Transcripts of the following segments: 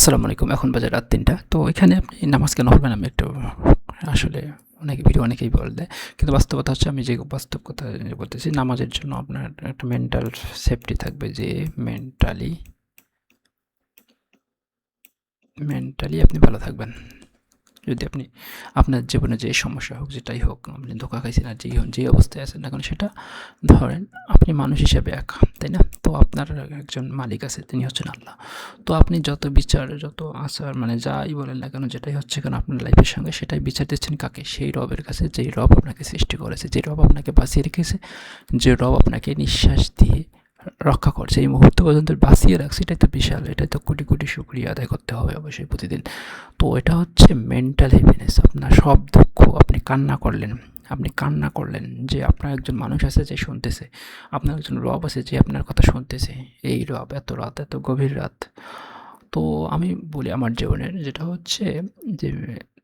আসসালামু আলাইকুম। এখন বাজে রাত ৩টা। তো এখানে আপনি নামাজ কেন পড়বেন? আমি একটু আসলে অনেকেই বলে দেয়। কিন্তু বাস্তবতা হচ্ছে আমি যে বাস্তব কথা বলতেছি, নামাজের জন্য আপনার একটা মেন্টাল সেফটি থাকবে যে মেন্টালি মেন্টালি আপনি ভালো থাকবেন। যদি আপনি আপনার জীবনে যে সমস্যা হোক, যেটাই হোক, আপনি ধোঁকা খাইছেন আর যে অবস্থায় আছেন না কেন সেটা ধরেন আপনি মানুষ হিসেবে একা, তাই না? তো আপনার একজন মালিক আছে, তিনি হচ্ছেন আল্লাহ। তো আপনি যত বিচার, যত আচার মানে যাই বলেন না কেন, যেটাই হচ্ছে কেন আপনার লাইফের সঙ্গে, সেটাই বিচার দিচ্ছেন কাকে? সেই রবের কাছে, যেই রব আপনাকে সৃষ্টি করেছে, যে রব আপনাকে বাঁচিয়ে রেখেছে, যে রব আপনাকে নিঃশ্বাস দিয়ে রক্ষা করছে, এই মুহূর্ত পর্যন্ত বাঁচিয়ে রাখছে। এটাই তো বিশাল, এটাই তো কোটি কোটি শুকরিয়া আদায় করতে হবে অবশ্যই প্রতিদিন। তো এটা হচ্ছে মেন্টাল হ্যাপিনেস। আপনার সব দুঃখ আপনি কান্না করলেন যে আপনার একজন মানুষ আছে যে শুনতেছে, আপনার একজন রব আছে যে আপনার কথা শুনতেছে। এই রব এত রাত, এত গভীর রাত। তো আমি বলি আমার জীবনের যেটা হচ্ছে যে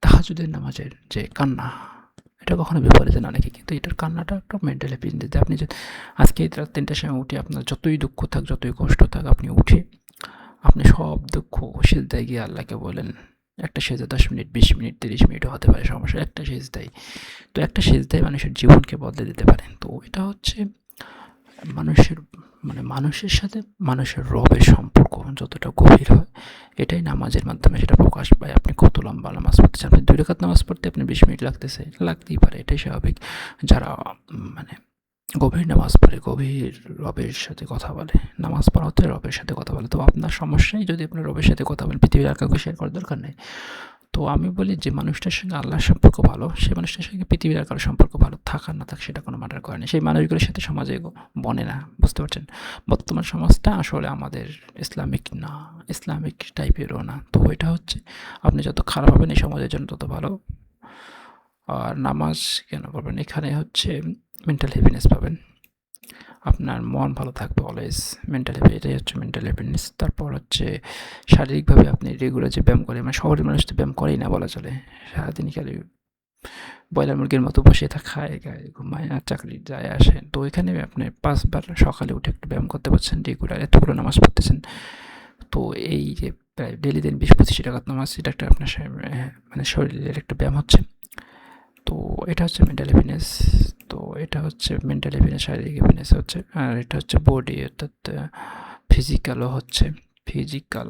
তাহাজ্জুদের নামাজের যে কান্না, এটা কখনো বিফলে যান অনেকে, কিন্তু এটার কান্নাটা একটা মেন্টাল হ্যাপিনেস। আপনি যদি আজকে রাত ৩টার সময় উঠে আপনার যতই দুঃখ থাক, যতই কষ্ট থাক, আপনি উঠে আপনি সব দুঃখ সিজদায় গিয়ে আল্লাহকে বলেন। একটা সেজদা ১০ মিনিট, ২০ মিনিট, ৩০ মিনিটও হতে পারে, সমস্যা একটা সেজদাই। তো একটা সেজদাই মানুষের জীবনকে বদলে দিতে পারে। তো এটা হচ্ছে মানুষের মানুষের সাথে মানুষের রবের সম্পর্ক যতটা গভীর হয়, এটাই নামাজের মাধ্যমে সেটা প্রকাশ পায়। আপনি কত লম্বা নামাজ পড়তেছেন, আপনি ২ রাকাত নামাজ পড়তে আপনি ২০ মিনিট লাগতেই পারে, এটাই স্বাভাবিক। যারা মানে গভীর নামাজ পড়ে, গভীর রবের সাথে কথা বলে, নামাজ পড়া হচ্ছে রবের সাথে কথা বলে। তো আপনার সমস্যাই যদি আপনার রবের সাথে কথা বলেন, পৃথিবীর আর কাউকে শেয়ার করার দরকার নেই। তো আমি বলি যে মানুষটার সঙ্গে আল্লাহর সম্পর্ক ভালো, সেই মানুষটার সঙ্গে পৃথিবীর আর কারো সম্পর্ক ভালো থাক আর না থাক, সেটা কোনো ম্যাটার করে না। সেই মানুষগুলোর সাথে সমাজে বনে না, বুঝতে পারছেন? বর্তমান সমাজটা আসলে আমাদের ইসলামিক না, ইসলামিক টাইপেরও না। তো এটা হচ্ছে আপনি যত খারাপ হবেন এই সমাজের জন্য তত ভালো। আর নামাজ কেন পড়বেন? এখানে হচ্ছে মেন্টাল হ্যাপিনেস পাবেন, আপনার মন ভালো থাকবে অলওয়েজ। মেন্টাল হ্যাপি, এটাই হচ্ছে মেন্টাল হ্যাপিনেস। তারপর হচ্ছে শারীরিকভাবে আপনি রেগুলার যে ব্যায়াম করে, মানে শহরের মানুষ তো ব্যায়াম করেই না বলা চলে। সারাদিনই খালি ব্রয়লার মুরগির মতো বসে খায়, গায়ে ঘুমায় আর চাকরি যায় আসে। তো এখানে আপনি ৫ বার সকালে উঠে একটু ব্যায়াম করতে পারছেন, রেগুলার এতগুলো নামাজ পড়তেছেন। তো এই যে প্রায় ডেইলি দিন ২০-২৫ টাকার নামাজ, এটা একটা আপনার মানে শরীরের একটা ব্যায়াম হচ্ছে। তো এটা হচ্ছে মেন্টাল হ্যাপিনেস। তো এটা হচ্ছে মেন্টাল হ্যাপিনেস, শারীরিক হ্যাপিনেস হচ্ছে। আর এটা হচ্ছে বডি, অর্থাৎ ফিজিক্যালও হচ্ছে। ফিজিক্যাল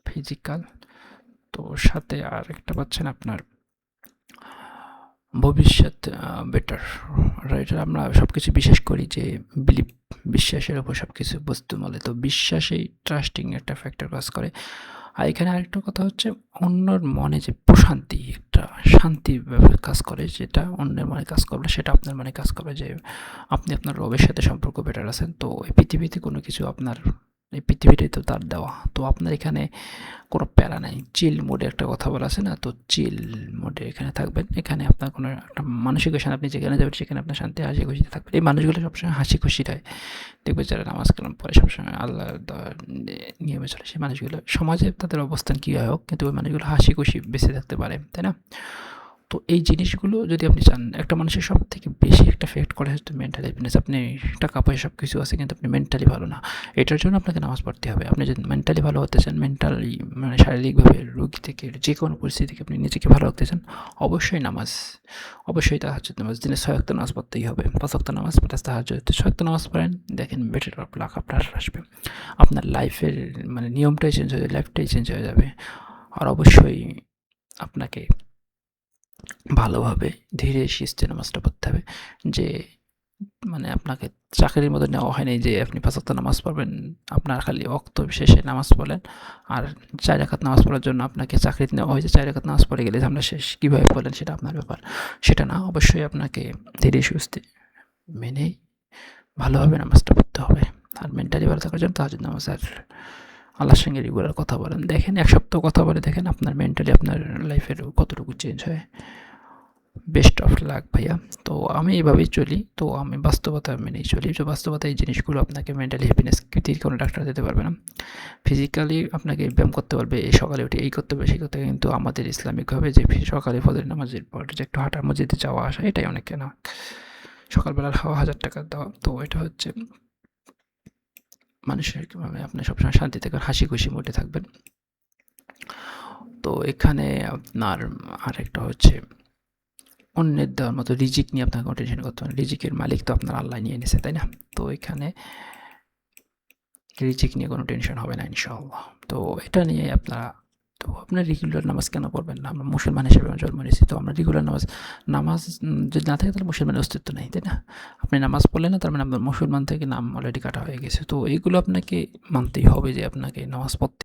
ফিজিক্যাল তো সাথে আর একটা পাচ্ছেন আপনার ভবিষ্যৎ বেটার, রাইট? আমরা সব কিছু বিশ্বাস করি যে বিলিভ, বিশ্বাসের উপর সব কিছু বস্তু বলে। তো বিশ্বাসেই ট্রাস্টিং একটা ফ্যাক্টর কাজ করে। আর এখানে আরেকটা কথা হচ্ছে অন্যর মনে যে প্রশান্তি, একটা শান্তির ব্যাপার কাজ করে, যেটা অন্যের মনে কাজ করবে সেটা আপনার মনে কাজ করবে, যে আপনি আপনার রবের সাথে সম্পর্ক বেটার আছেন। তো এই পৃথিবীতে কোনো কিছু আপনার, এই পৃথিবীটাই তো তার দেওয়া। তো আপনার এখানে কোনো প্যারা নাই, চিল মোডে একটা কথা বলা আছে না, তো চিল মোডে এখানে থাকবেন। এখানে আপনার কোনো একটা মানসিক শান্তি, আপনি যেখানে যাবেন সেখানে আপনার শান্তি, হাসি খুশিতে থাকবেন। এই মানুষগুলো সবসময় হাসি খুশি হয়, দেখবে যারা নামাজ কালাম পড়ে সবসময় আল্লাহ নিয়মে চলে, সেই মানুষগুলো সমাজে তাদের অবস্থান কী হয় হোক, কিন্তু ওই মানুষগুলো হাসি খুশি বেঁচে থাকতে পারে, তাই না? তো এই জিনিসগুলো যদি আপনি চান, একটা মানুষের সব থেকে বেশি একটা এফেক্ট করে হচ্ছে মেন্টাল হ্যাপিনেস। আপনি টাকা পয়সা সব কিছু আছে, কিন্তু আপনি মেন্টালি ভালো না, এটার জন্য আপনাকে নামাজ পড়তে হবে। আপনি যদি মেন্টালি ভালো হতে চান, মেন্টালি মানে শারীরিকভাবে রোগী থেকে যে কোনো পরিস্থিতি থেকে আপনি নিজেকে ভালো রাখতে চান, অবশ্যই নামাজ, অবশ্যই তাহাজ্জুদ নামাজ। দিনে ৬ ওয়াক্ত নামাজ পড়তেই হবে, ৫ ওয়াক্ত নামাজ প্লাস তাহাজ্জুদ। ৬ ওয়াক্ত নামাজ পড়েন, দেখেন বেটার লাখ আপনার আসবে। আপনার লাইফের মানে নিয়মটাই চেঞ্জ হয়ে যাবে, লাইফটাই চেঞ্জ হয়ে যাবে। আর অবশ্যই আপনাকে ভালোভাবে ধীরে সুস্থে নামাজটা পড়তে হবে, যে মানে আপনাকে চাকরির মধ্যে নেওয়া হয় নাই যে আপনি ৫ ওয়াক্ত নামাজ পড়বেন, আপনার খালি ওয়াক্ত শেষে নামাজ পড়লেন, আর ৪ রাকাত নামাজ পড়ার জন্য আপনাকে চাকরিতে নেওয়া হয়েছে, ৪ রাকাত নামাজ পড়ে গেলে ঝামেলা শেষ। কীভাবে পড়লেন সেটা আপনার ব্যাপার, সেটা না। অবশ্যই আপনাকে ধীরে সুস্থে মেনেই ভালোভাবে নামাজটা পড়তে হবে। আর মেন্টালি ভালো থাকার জন্য তাহাজ্জুদ নামাজ আর আল্লাহর সঙ্গে রেগুলার কথা বলেন। দেখেন ১ সপ্তাহ কথা বলে দেখেন আপনার মেন্টালি আপনার লাইফের কতটুকু চেঞ্জ হয়। বেস্ট অফ লাক ভাইয়া। তো আমি এভাবেই চলি, তো আমি বাস্তবতা মেনেই চলি। তো বাস্তবতা এই জিনিসগুলো আপনাকে মেন্টালি হ্যাপিনেস কোনো ডাক্তার দিতে পারবে না। ফিজিক্যালি আপনাকে ব্যায়াম করতে পারবে, এই সকালে উঠে এই করতে হবে সেই করতে হবে, কিন্তু আমাদের ইসলামিকভাবে যে সকালে ফজরের নামাজের পর যে একটু হাঁটা, মসজিদে যাওয়া আসা, এটাই অনেক। কেন সকালবেলার হাওয়া ১,০০০ টাকা দেওয়া, তো এটা হচ্ছে মানুষের মানে আপনি সবসময় শান্তি থাকবেন, হাসি খুশি মুডে থাকবেন। তো এখানে আপনার আরেকটা হচ্ছে অন্যের দেওয়ার মতো রিজিক নিয়ে আপনাকে কোনো টেনশন করতে হবে না। রিজিকের মালিক তো আপনার আল্লাহ নিয়ে নিছে, তাই না? তো এখানে রিজিক নিয়ে কোনো টেনশন হবে না ইনশাআল্লাহ। তো এটা নিয়ে আপনারা তো আপনার রেগুলার নামাজ কেন পড়বেন না? আমরা মুসলমান হিসেবে জন্ম নিয়েছি, তো আমরা রেগুলার নামাজ যদি না থাকে তাহলে মুসলমানের অস্তিত্ব নাই, তাই না? আপনি নামাজ পড়লেন না, তার মানে আপনার মুসলমান থেকে নাম অলরেডি কাটা হয়ে গেছে। তো এইগুলো আপনাকে মানতেই হবে যে আপনাকে নামাজ পড়তে